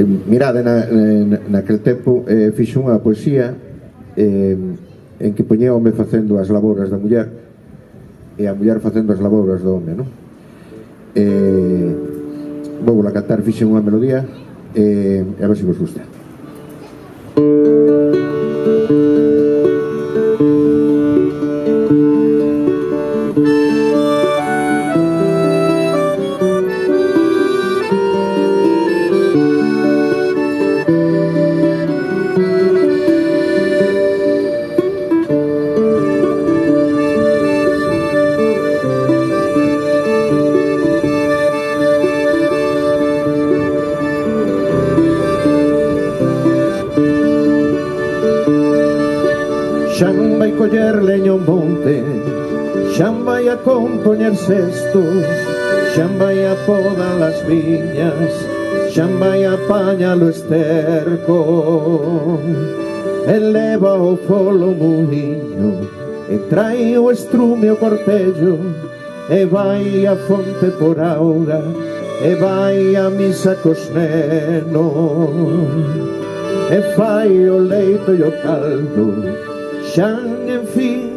Mirade, naquel tempo fixo unha poesía en que poñía o home facendo as labouras da muller e a muller facendo as labouras do home, non? Vou a cantar, fixe unha melodía e a ver se vos gusta. Xan vai coller leño ao monte, xan vai a compoñer cestos, xan vai a podar as viñas, xan vai a pañar o esterco. El leva o folo muiño e trai o estrume o cortello, e vai a fonte por auga, e vai a misa cos nenos, e fai o leito e o caldo. Xan, en fin,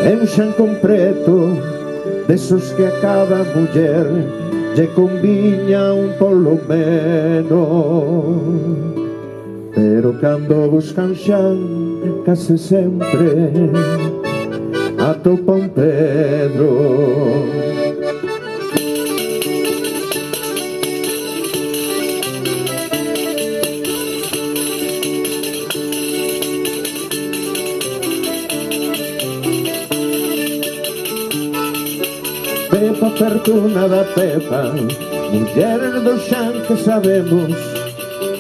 é un xan completo, desos que a cada muller lle conviña un polo menos. Pero cando buscan xan, case sempre atopa un Pedro. Pepa pertuna da Pepa, muller do xan que sabemos,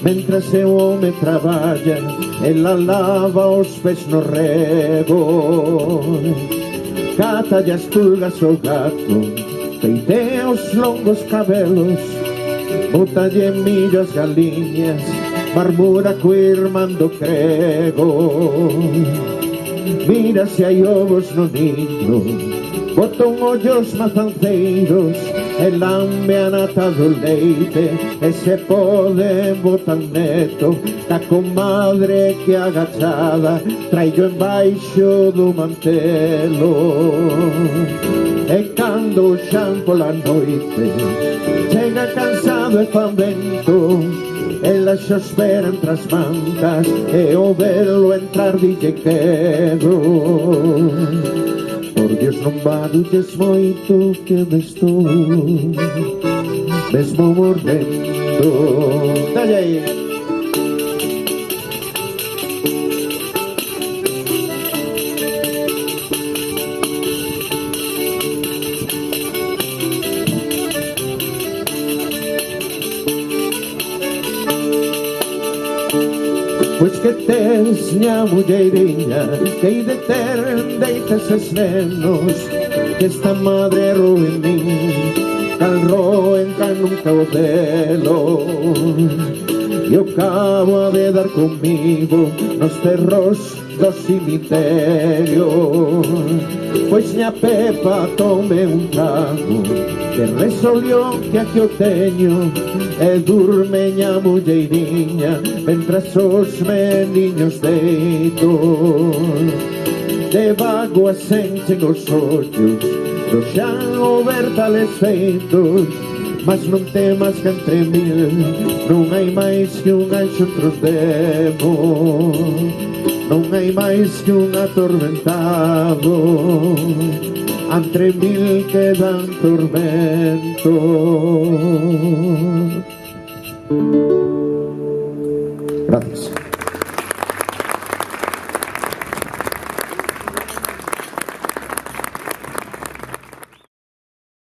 mentras o home traballa, ela lava os pés no rego. Cátalle as pulgas ao gato, peitea os longos cabelos, botalle millo as galiñas, marmura co irmán do crego. Mira se hai ovos no niño, botan ollos mazanceiros, e lambe a nata do leite, e se pode botan neto, da comadre que agachada traillo embaixo do mantelo. E cando o xan pola noite chega cansado e famento, ela xa espera entre as mantas, e o velo entrar dille quedo. Por Dios non barulles moito que me estou mesmo mordendo. Dalle aí. Pois que tes, minha mulheriña, que hei de ter deites es nenos, que esta madre roe en min, cal roen can nunca o celo. E o cabo ha de dar comigo nos terros do cemiterio. Pois minha Pepa tome un trago de resolión que aquí o teño, e durme minha mulleiriña mentras os meniños deito. De vago asenchen os ollos do xan o vertales feitos, mas non temas que entre mil non hai máis que un anxo entre os demos, non hai máis que un atormentado, entre mil quedan tormentos.